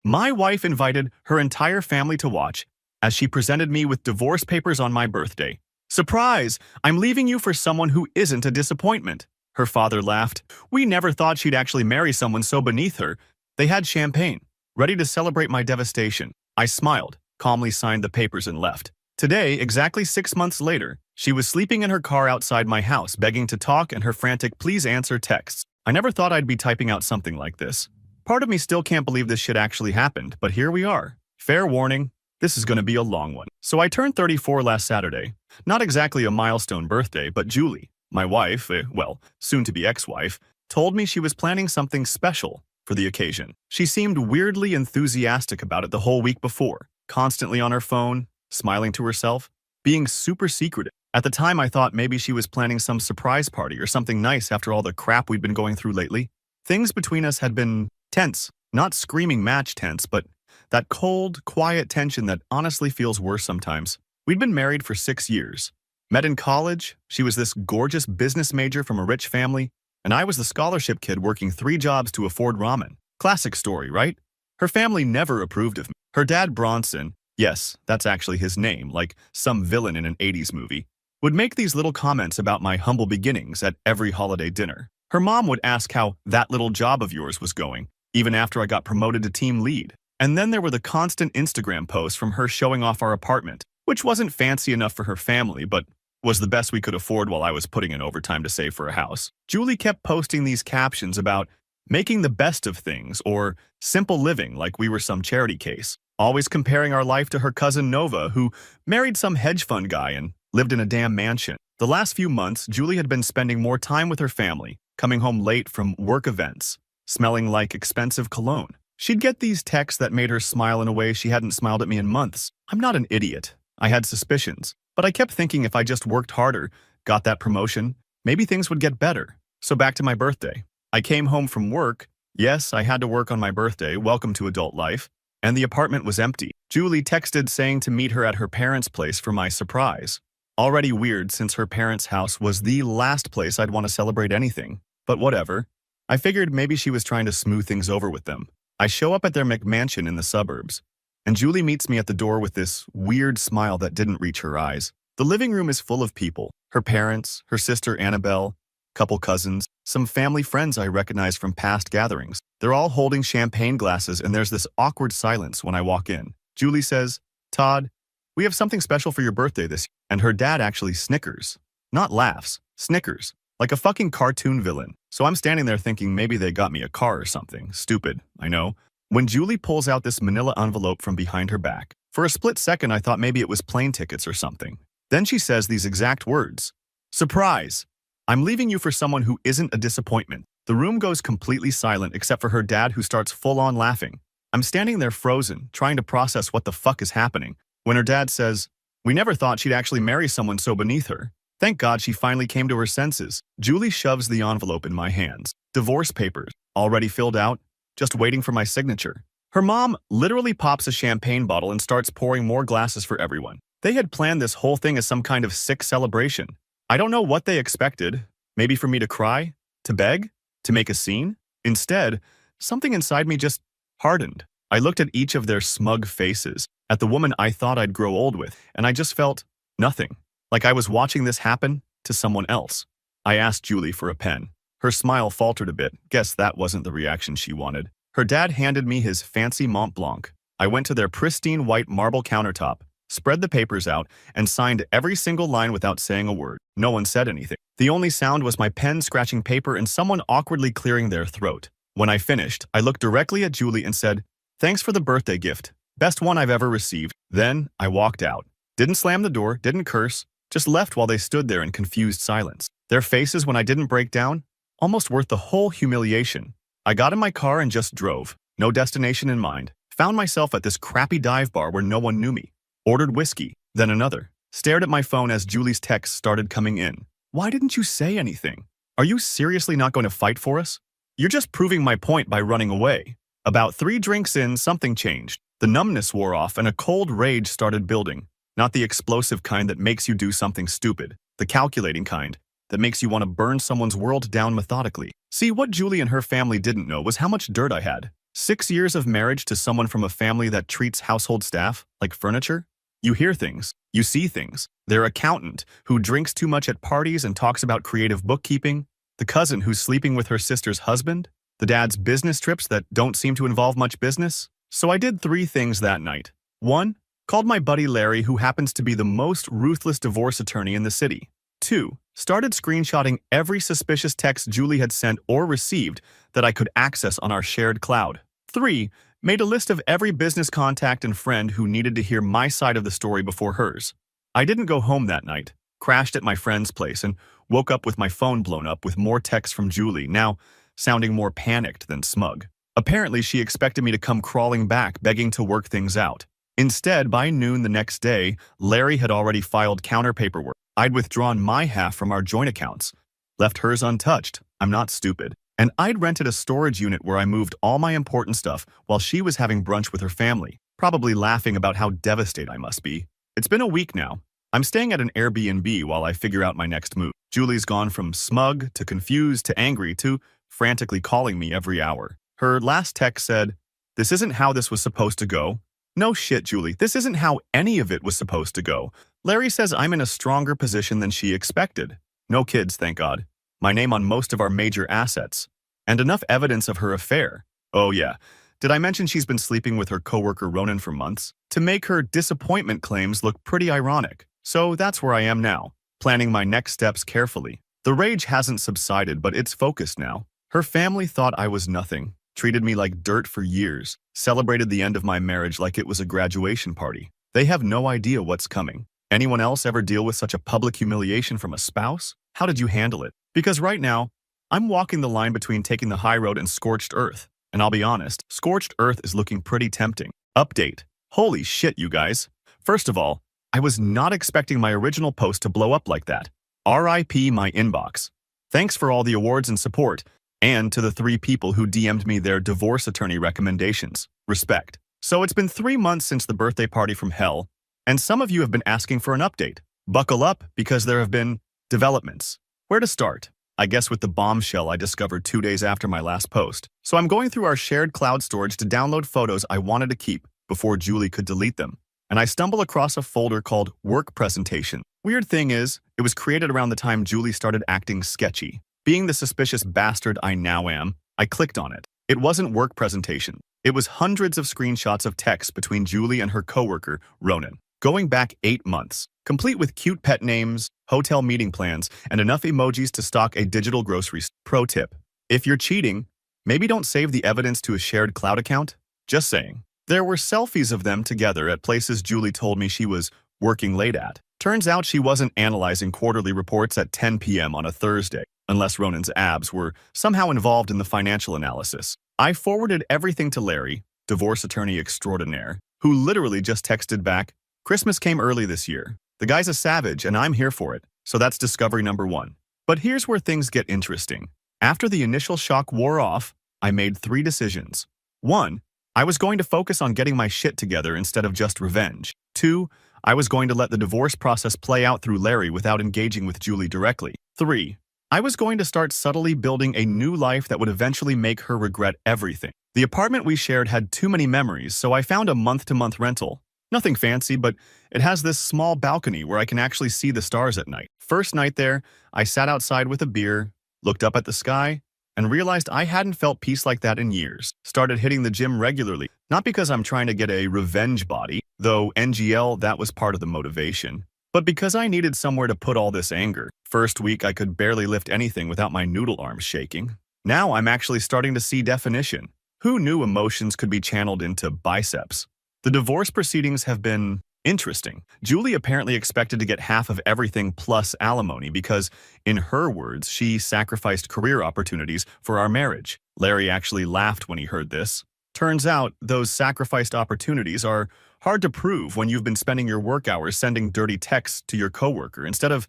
My wife invited her entire family to watch as she presented me with divorce papers on my birthday. Surprise! I'm leaving you for someone who isn't a disappointment. Her father laughed. We never thought she'd actually marry someone so beneath her. They had champagne, ready to celebrate my devastation. I smiled, calmly signed the papers and left. Today, exactly 6 months later, she was sleeping in her car outside my house, begging to talk and her frantic please answer texts. I never thought I'd be typing out something like this. Part of me still can't believe this shit actually happened, but here we are. Fair warning, this is going to be a long one. So I turned 34 last Saturday. Not exactly a milestone birthday, but Julie, my wife, well, soon-to-be ex-wife, told me she was planning something special for the occasion. She seemed weirdly enthusiastic about it the whole week before, constantly on her phone, smiling to herself, being super secretive. At the time, I thought maybe she was planning some surprise party or something nice after all the crap we'd been going through lately. Things between us had been tense, not screaming match tense, but that cold, quiet tension that honestly feels worse sometimes. We'd been married for 6 years. Met in college, she was this gorgeous business major from a rich family, and I was the scholarship kid working 3 jobs to afford ramen. Classic story, right? Her family never approved of me. Her dad, Bronson, yes, that's actually his name, like some villain in an 80s movie, would make these little comments about my humble beginnings at every holiday dinner. Her mom would ask how that little job of yours was going, even after I got promoted to team lead. And then there were the constant Instagram posts from her showing off our apartment, which wasn't fancy enough for her family, but was the best we could afford while I was putting in overtime to save for a house. Julie kept posting these captions about making the best of things or simple living like we were some charity case, always comparing our life to her cousin Nova, who married some hedge fund guy and lived in a damn mansion. The last few months, Julie had been spending more time with her family, coming home late from work events, smelling like expensive cologne. She'd get these texts that made her smile in a way she hadn't smiled at me in months. I'm not an idiot. I had suspicions, but I kept thinking if I just worked harder, got that promotion, maybe things would get better. So back to my birthday. I came home from work. Yes, I had to work on my birthday, welcome to adult life, and the apartment was empty. Julie texted saying to meet her at her parents' place for my surprise. Already weird since her parents' house was the last place I'd want to celebrate anything, but whatever. I figured maybe she was trying to smooth things over with them. I show up at their McMansion in the suburbs, and Julie meets me at the door with this weird smile that didn't reach her eyes. The living room is full of people. Her parents, her sister Annabelle, couple cousins, some family friends I recognize from past gatherings. They're all holding champagne glasses and there's this awkward silence when I walk in. Julie says, "Todd, we have something special for your birthday this year." And her dad actually snickers. Not laughs, snickers. Like a fucking cartoon villain. So I'm standing there thinking maybe they got me a car or something. Stupid, I know. When Julie pulls out this manila envelope from behind her back, for a split second I thought maybe it was plane tickets or something. Then she says these exact words. "Surprise! I'm leaving you for someone who isn't a disappointment." The room goes completely silent except for her dad, who starts full-on laughing. I'm standing there frozen, trying to process what the fuck is happening, when her dad says, "We never thought she'd actually marry someone so beneath her. Thank God she finally came to her senses." Julie shoves the envelope in my hands. Divorce papers, already filled out, just waiting for my signature. Her mom literally pops a champagne bottle and starts pouring more glasses for everyone. They had planned this whole thing as some kind of sick celebration. I don't know what they expected. Maybe for me to cry? To beg? To make a scene? Instead, something inside me just hardened. I looked at each of their smug faces, at the woman I thought I'd grow old with, and I just felt nothing. Like I was watching this happen to someone else. I asked Julie for a pen. Her smile faltered a bit. Guess that wasn't the reaction she wanted. Her dad handed me his fancy Mont Blanc. I went to their pristine white marble countertop, spread the papers out, and signed every single line without saying a word. No one said anything. The only sound was my pen scratching paper and someone awkwardly clearing their throat. When I finished, I looked directly at Julie and said, "Thanks for the birthday gift. Best one I've ever received." Then I walked out. Didn't slam the door, didn't curse, just left while they stood there in confused silence. Their faces when I didn't break down, almost worth the whole humiliation. I got in my car and just drove. No destination in mind. Found myself at this crappy dive bar where no one knew me. Ordered whiskey, then another. Stared at my phone as Julie's texts started coming in. "Why didn't you say anything? Are you seriously not going to fight for us? You're just proving my point by running away." About 3 drinks in, something changed. The numbness wore off and a cold rage started building. Not the explosive kind that makes you do something stupid. The calculating kind that makes you want to burn someone's world down methodically. See, what Julie and her family didn't know was how much dirt I had. 6 years of marriage to someone from a family that treats household staff like furniture? You hear things. You see things. Their accountant, who drinks too much at parties and talks about creative bookkeeping. The cousin who's sleeping with her sister's husband. The dad's business trips that don't seem to involve much business. So I did 3 things that night. 1. Called my buddy Larry, who happens to be the most ruthless divorce attorney in the city. 2. Started screenshotting every suspicious text Julie had sent or received that I could access on our shared cloud. 3. Made a list of every business contact and friend who needed to hear my side of the story before hers. I didn't go home that night, crashed at my friend's place, and woke up with my phone blown up with more texts from Julie, now sounding more panicked than smug. Apparently, she expected me to come crawling back, begging to work things out. Instead, by noon the next day, Larry had already filed counter paperwork. I'd withdrawn my half from our joint accounts, left hers untouched. I'm not stupid. And I'd rented a storage unit where I moved all my important stuff while she was having brunch with her family, probably laughing about how devastated I must be. It's been a week now. I'm staying at an Airbnb while I figure out my next move. Julie's gone from smug to confused to angry to frantically calling me every hour. Her last text said, "This isn't how this was supposed to go." No shit, Julie. This isn't how any of it was supposed to go. Larry says I'm in a stronger position than she expected. No kids, thank God. My name on most of our major assets. And enough evidence of her affair. Oh yeah. Did I mention she's been sleeping with her coworker Ronan for months? To make her disappointment claims look pretty ironic. So that's where I am now, planning my next steps carefully. The rage hasn't subsided, but it's focused now. Her family thought I was nothing, treated me like dirt for years, celebrated the end of my marriage like it was a graduation party. They have no idea what's coming. Anyone else ever deal with such a public humiliation from a spouse? How did you handle it? Because right now, I'm walking the line between taking the high road and scorched earth. And I'll be honest, scorched earth is looking pretty tempting. Update. Holy shit, you guys. First of all, I was not expecting my original post to blow up like that. RIP my inbox. Thanks for all the awards and support, and to the 3 people who DM'd me their divorce attorney recommendations. Respect. So it's been 3 months since the birthday party from hell, and some of you have been asking for an update. Buckle up, because there have been developments. Where to start? I guess with the bombshell I discovered 2 days after my last post. So I'm going through our shared cloud storage to download photos I wanted to keep before Julie could delete them. And I stumble across a folder called Work Presentation. Weird thing is, it was created around the time Julie started acting sketchy. Being the suspicious bastard I now am, I clicked on it. It wasn't work presentation. It was hundreds of screenshots of text between Julie and her coworker, Ronan, going back 8 months, complete with cute pet names, hotel meeting plans, and enough emojis to stock a digital grocery store. Pro tip: if you're cheating, maybe don't save the evidence to a shared cloud account. Just saying. There were selfies of them together at places Julie told me she was working late at. Turns out she wasn't analyzing quarterly reports at 10 p.m. on a Thursday, unless Ronan's abs were somehow involved in the financial analysis. I forwarded everything to Larry, divorce attorney extraordinaire, who literally just texted back, "Christmas came early this year. The guy's a savage and I'm here for it." So that's discovery number 1. But here's where things get interesting. After the initial shock wore off, I made 3 decisions. 1. I was going to focus on getting my shit together instead of just revenge. 2. I was going to let the divorce process play out through Larry without engaging with Julie directly. 3. I was going to start subtly building a new life that would eventually make her regret everything. The apartment we shared had too many memories, so I found a month-to-month rental. Nothing fancy, but it has this small balcony where I can actually see the stars at night. First night there, I sat outside with a beer, looked up at the sky, and realized I hadn't felt peace like that in years. Started hitting the gym regularly, not because I'm trying to get a revenge body, though NGL, that was part of the motivation, but because I needed somewhere to put all this anger. First week, I could barely lift anything without my noodle arms shaking. Now I'm actually starting to see definition. Who knew emotions could be channeled into biceps? The divorce proceedings have been interesting. Julie apparently expected to get half of everything plus alimony because, in her words, she sacrificed career opportunities for our marriage. Larry actually laughed when he heard this. Turns out, those sacrificed opportunities are hard to prove when you've been spending your work hours sending dirty texts to your coworker instead of,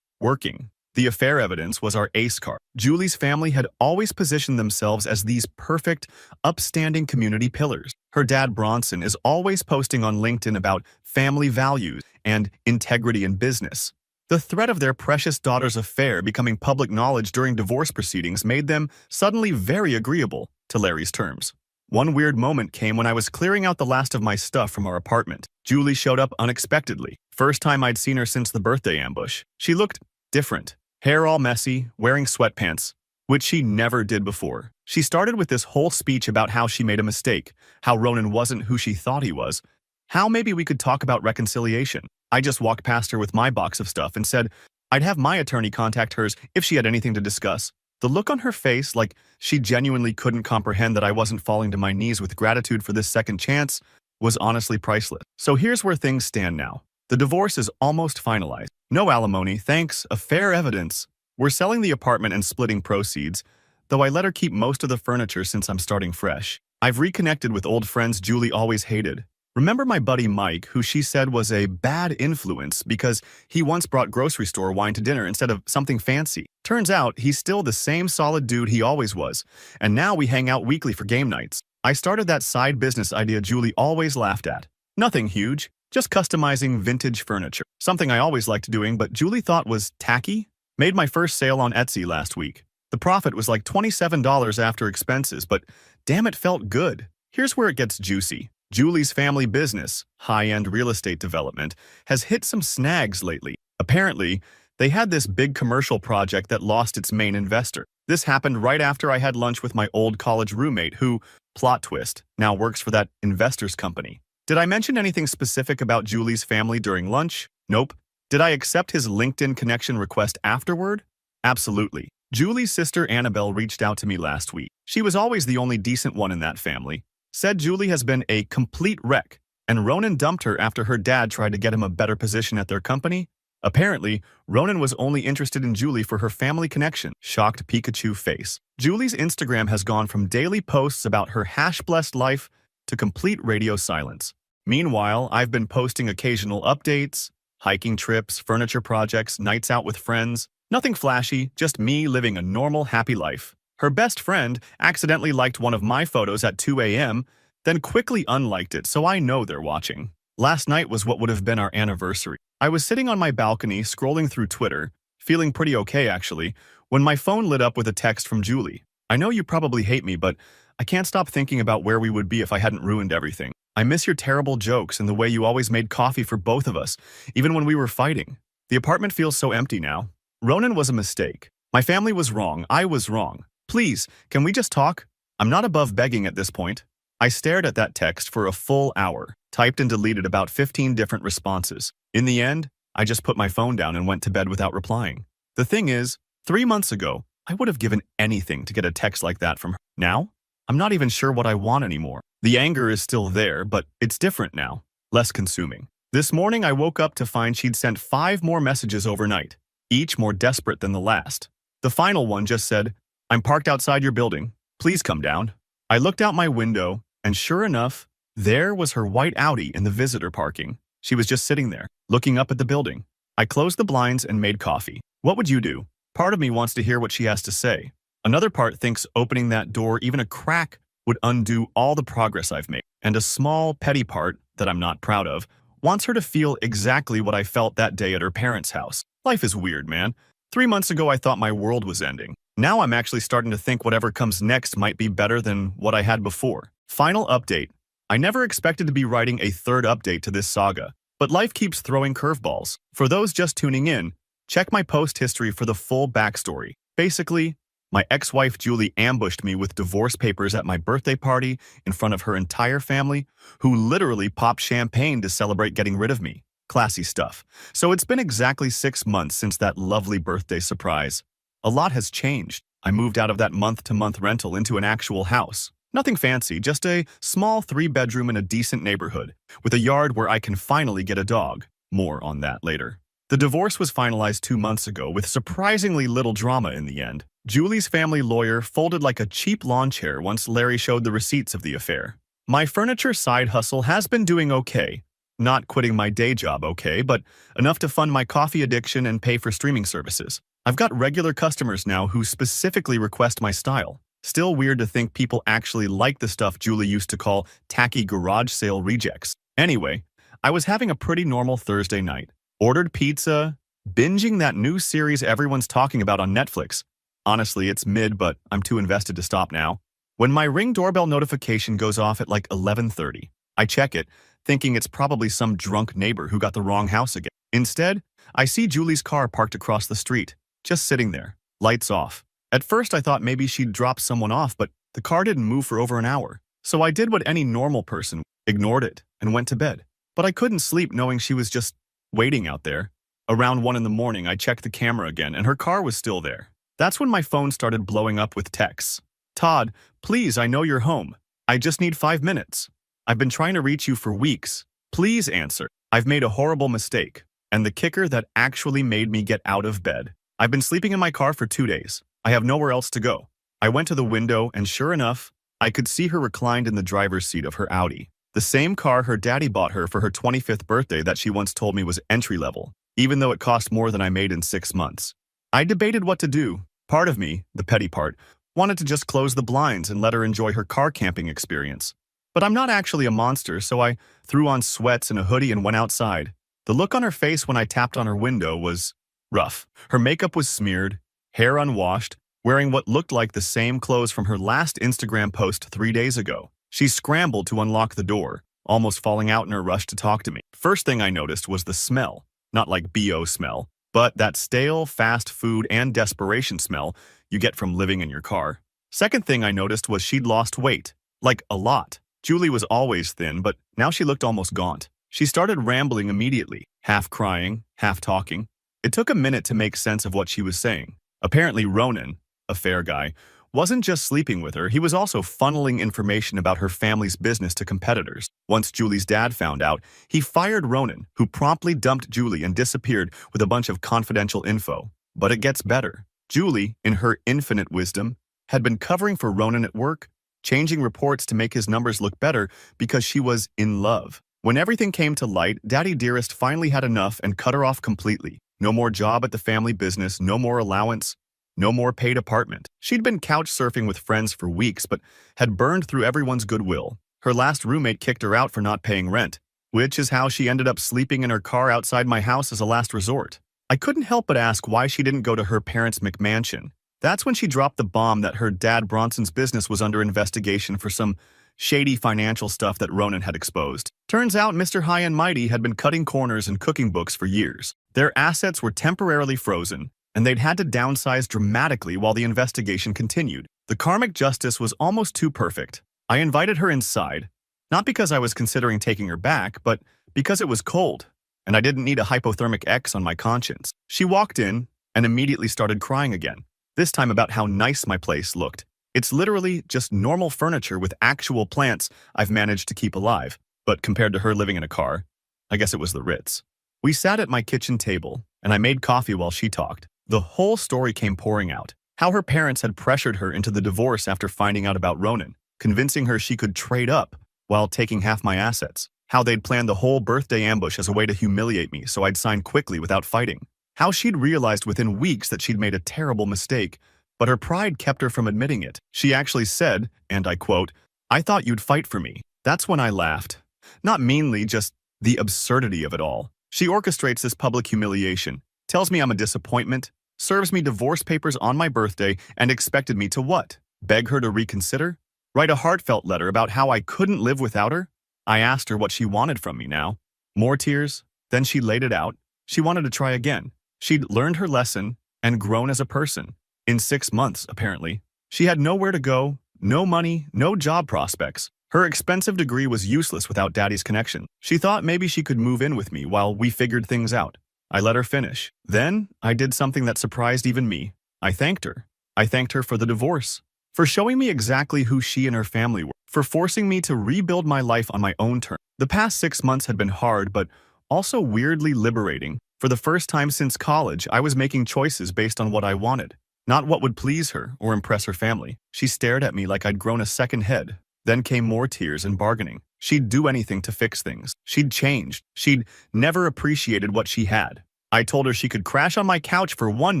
working. The affair evidence was our ace card. Julie's family had always positioned themselves as these perfect, upstanding community pillars. Her dad, Bronson, is always posting on LinkedIn about family values and integrity in business. The threat of their precious daughter's affair becoming public knowledge during divorce proceedings made them suddenly very agreeable. to Larry's terms. One weird moment came when I was clearing out the last of my stuff from our apartment. Julie showed up unexpectedly. First time I'd seen her since the birthday ambush. She looked different. Hair all messy, wearing sweatpants, which she never did before. She started with this whole speech about how she made a mistake, how Ronan wasn't who she thought he was, how maybe we could talk about reconciliation. I just walked past her with my box of stuff and said I'd have my attorney contact hers if she had anything to discuss. The look on her face, like she genuinely couldn't comprehend that I wasn't falling to my knees with gratitude for this second chance, was honestly priceless. So here's where things stand now. The divorce is almost finalized. No alimony, thanks, a fair evidence. We're selling the apartment and splitting proceeds, though I let her keep most of the furniture since I'm starting fresh. I've reconnected with old friends Julie always hated. Remember my buddy Mike, who she said was a bad influence because he once brought grocery store wine to dinner instead of something fancy? Turns out he's still the same solid dude he always was, and now we hang out weekly for game nights. I started that side business idea Julie always laughed at. Nothing huge, just customizing vintage furniture. Something I always liked doing, but Julie thought was tacky. Made my first sale on Etsy last week. The profit was like $27 after expenses, but damn, it felt good. Here's where it gets juicy. Julie's family business, high-end real estate development, has hit some snags lately. Apparently, they had this big commercial project that lost its main investor. This happened right after I had lunch with my old college roommate who, plot twist, now works for that investor's company. Did I mention anything specific about Julie's family during lunch? Nope. Did I accept his LinkedIn connection request afterward? Absolutely. Julie's sister Annabelle reached out to me last week. She was always the only decent one in that family. Said Julie has been a complete wreck, and Ronan dumped her after her dad tried to get him a better position at their company. Apparently, Ronan was only interested in Julie for her family connection. Shocked Pikachu face. Julie's Instagram has gone from daily posts about her hash-blessed life to complete radio silence. Meanwhile, I've been posting occasional updates, hiking trips, furniture projects, nights out with friends. Nothing flashy, just me living a normal, happy life. Her best friend accidentally liked one of my photos at 2 a.m., then quickly unliked it, so I know they're watching. Last night was what would have been our anniversary. I was sitting on my balcony scrolling through Twitter, feeling pretty okay actually, when my phone lit up with a text from Julie. I know you probably hate me, but I can't stop thinking about where we would be if I hadn't ruined everything. I miss your terrible jokes and the way you always made coffee for both of us, even when we were fighting. The apartment feels so empty now. Ronan was a mistake. My family was wrong. I was wrong. Please, can we just talk? I'm not above begging at this point. I stared at that text for a full hour, typed and deleted about 15 different responses. In the end, I just put my phone down and went to bed without replying. The thing is, 3 months ago, I would have given anything to get a text like that from her. Now, I'm not even sure what I want anymore. The anger is still there, but it's different now, less consuming. This morning, I woke up to find she'd sent 5 more messages overnight, each more desperate than the last. The final one just said, "I'm parked outside your building. Please come down." I looked out my window, and sure enough, there was her white Audi in the visitor parking. She was just sitting there, looking up at the building. I closed the blinds and made coffee. What would you do? Part of me wants to hear what she has to say. Another part thinks opening that door even a crack would undo all the progress I've made. And a small, petty part, that I'm not proud of, wants her to feel exactly what I felt that day at her parents' house. Life is weird, man. 3 months ago, I thought my world was ending. Now I'm actually starting to think whatever comes next might be better than what I had before. Final update. I never expected to be writing a third update to this saga, but life keeps throwing curveballs. For those just tuning in, check my post history for the full backstory. Basically, my ex-wife Julie ambushed me with divorce papers at my birthday party in front of her entire family, who literally popped champagne to celebrate getting rid of me. Classy stuff. So it's been exactly 6 months since that lovely birthday surprise. A lot has changed. I moved out of that month-to-month rental into an actual house. Nothing fancy, just a small 3-bedroom in a decent neighborhood, with a yard where I can finally get a dog. More on that later. The divorce was finalized 2 months ago with surprisingly little drama in the end. Julie's family lawyer folded like a cheap lawn chair once Larry showed the receipts of the affair. My furniture side hustle has been doing okay. Not quitting my day job okay, but enough to fund my coffee addiction and pay for streaming services. I've got regular customers now who specifically request my style. Still weird to think people actually like the stuff Julie used to call tacky garage sale rejects. Anyway, I was having a pretty normal Thursday night. Ordered pizza, binging that new series everyone's talking about on Netflix. Honestly, it's mid, but I'm too invested to stop now. When my Ring doorbell notification goes off at like 11:30, I check it, thinking it's probably some drunk neighbor who got the wrong house again. Instead, I see Julie's car parked across the street, just sitting there, lights off. At first I thought maybe she'd dropped someone off, but the car didn't move for over an hour. So I did what any normal person, ignored it, and went to bed. But I couldn't sleep knowing she was just waiting out there. Around 1 in the morning, I checked the camera again, and her car was still there. That's when my phone started blowing up with texts. Todd, please, I know you're home. I just need 5 minutes. I've been trying to reach you for weeks. Please answer. I've made a horrible mistake. And the kicker that actually made me get out of bed. I've been sleeping in my car for 2 days. I have nowhere else to go. I went to the window, and sure enough, I could see her reclined in the driver's seat of her Audi. The same car her daddy bought her for her 25th birthday that she once told me was entry-level, even though it cost more than I made in 6 months. I debated what to do. Part of me, the petty part, wanted to just close the blinds and let her enjoy her car camping experience. But I'm not actually a monster, so I threw on sweats and a hoodie and went outside. The look on her face when I tapped on her window was rough. Her makeup was smeared, hair unwashed, wearing what looked like the same clothes from her last Instagram post 3 days ago. She scrambled to unlock the door, almost falling out in her rush to talk to me. First thing I noticed was the smell. Not like BO smell, but that stale fast food and desperation smell you get from living in your car. Second thing I noticed was she'd lost weight. Like a lot. Julie was always thin, but now she looked almost gaunt. She started rambling immediately, half crying, half talking. It took a minute to make sense of what she was saying. Apparently Ronan, a fair guy, wasn't just sleeping with her, he was also funneling information about her family's business to competitors. Once Julie's dad found out, he fired Ronan, who promptly dumped Julie and disappeared with a bunch of confidential info. But it gets better. Julie, in her infinite wisdom, had been covering for Ronan at work, changing reports to make his numbers look better because she was in love. When everything came to light, Daddy Dearest finally had enough and cut her off completely. No more job at the family business, no more allowance, no more paid apartment. She'd been couch surfing with friends for weeks, but had burned through everyone's goodwill. Her last roommate kicked her out for not paying rent, which is how she ended up sleeping in her car outside my house as a last resort. I couldn't help but ask why she didn't go to her parents' McMansion. That's when she dropped the bomb that her dad Bronson's business was under investigation for some shady financial stuff that Ronan had exposed. Turns out Mr. High and Mighty had been cutting corners and cooking books for years. Their assets were temporarily frozen, and they'd had to downsize dramatically while the investigation continued. The karmic justice was almost too perfect. I invited her inside, not because I was considering taking her back, but because it was cold, and I didn't need a hypothermic ex on my conscience. She walked in and immediately started crying again, this time about how nice my place looked. It's literally just normal furniture with actual plants I've managed to keep alive, but compared to her living in a car, I guess it was the Ritz. We sat at my kitchen table, and I made coffee while she talked. The whole story came pouring out. How her parents had pressured her into the divorce after finding out about Ronan, convincing her she could trade up while taking half my assets. How they'd planned the whole birthday ambush as a way to humiliate me so I'd sign quickly without fighting. How she'd realized within weeks that she'd made a terrible mistake, but her pride kept her from admitting it. She actually said, and I quote, "I thought you'd fight for me." That's when I laughed. Not meanly, just the absurdity of it all. She orchestrates this public humiliation, tells me I'm a disappointment, serves me divorce papers on my birthday, and expected me to what? Beg her to reconsider? Write a heartfelt letter about how I couldn't live without her? I asked her what she wanted from me now. More tears? Then she laid it out. She wanted to try again. She'd learned her lesson and grown as a person. In 6 months, apparently. She had nowhere to go, no money, no job prospects. Her expensive degree was useless without Daddy's connection. She thought maybe she could move in with me while we figured things out. I let her finish. Then, I did something that surprised even me. I thanked her. I thanked her for the divorce, for showing me exactly who she and her family were, for forcing me to rebuild my life on my own terms. The past 6 months had been hard, but also weirdly liberating. For the first time since college, I was making choices based on what I wanted, not what would please her or impress her family. She stared at me like I'd grown a second head. Then came more tears and bargaining. She'd do anything to fix things. She'd changed. She'd never appreciated what she had. I told her she could crash on my couch for one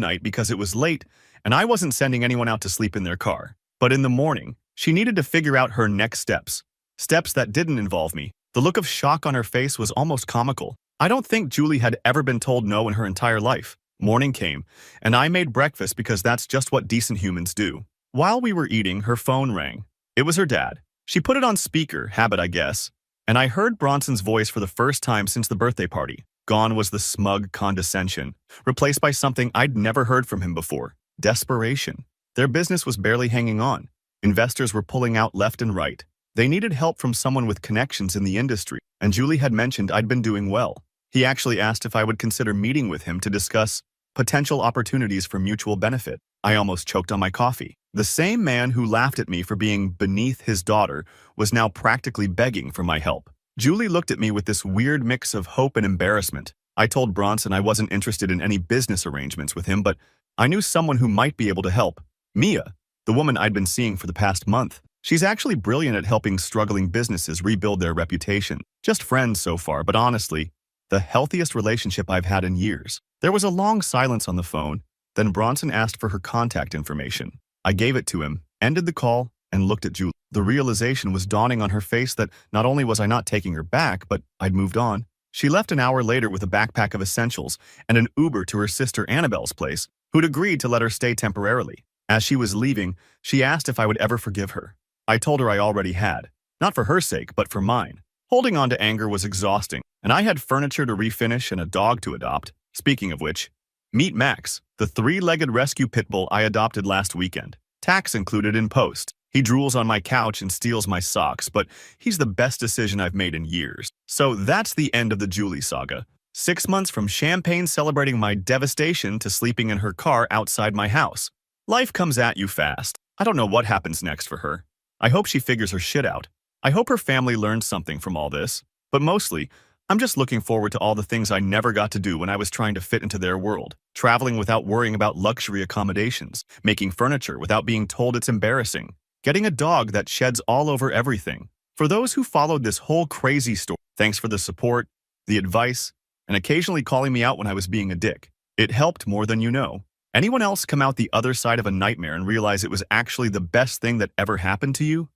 night because it was late, and I wasn't sending anyone out to sleep in their car. But in the morning, she needed to figure out her next steps. Steps that didn't involve me. The look of shock on her face was almost comical. I don't think Julie had ever been told no in her entire life. Morning came, and I made breakfast because that's just what decent humans do. While we were eating, her phone rang. It was her dad. She put it on speaker, habit I guess, and I heard Bronson's voice for the first time since the birthday party. Gone was the smug condescension, replaced by something I'd never heard from him before: desperation. Their business was barely hanging on. Investors were pulling out left and right. They needed help from someone with connections in the industry, and Julie had mentioned I'd been doing well. He actually asked if I would consider meeting with him to discuss potential opportunities for mutual benefit. I almost choked on my coffee. The same man who laughed at me for being beneath his daughter was now practically begging for my help. Julie looked at me with this weird mix of hope and embarrassment. I told Bronson I wasn't interested in any business arrangements with him, but I knew someone who might be able to help. Mia, the woman I'd been seeing for the past month. She's actually brilliant at helping struggling businesses rebuild their reputation. Just friends so far, but honestly, the healthiest relationship I've had in years. There was a long silence on the phone. Then Bronson asked for her contact information. I gave it to him, ended the call, and looked at Julie. The realization was dawning on her face that not only was I not taking her back, but I'd moved on. She left an hour later with a backpack of essentials and an Uber to her sister Annabelle's place, who'd agreed to let her stay temporarily. As she was leaving, she asked if I would ever forgive her. I told her I already had, not for her sake, but for mine. Holding on to anger was exhausting, and I had furniture to refinish and a dog to adopt. Speaking of which, meet Max, the three-legged rescue pit bull I adopted last weekend. Tax included in post. He drools on my couch and steals my socks, but he's the best decision I've made in years. So that's the end of the Julie saga. 6 months from champagne celebrating my devastation to sleeping in her car outside my house. Life comes at you fast. I don't know what happens next for her. I hope she figures her shit out. I hope her family learns something from all this. But mostly, I'm just looking forward to all the things I never got to do when I was trying to fit into their world. Traveling without worrying about luxury accommodations, making furniture without being told it's embarrassing, getting a dog that sheds all over everything. For those who followed this whole crazy story, thanks for the support, the advice, and occasionally calling me out when I was being a dick. It helped more than you know. Anyone else come out the other side of a nightmare and realize it was actually the best thing that ever happened to you?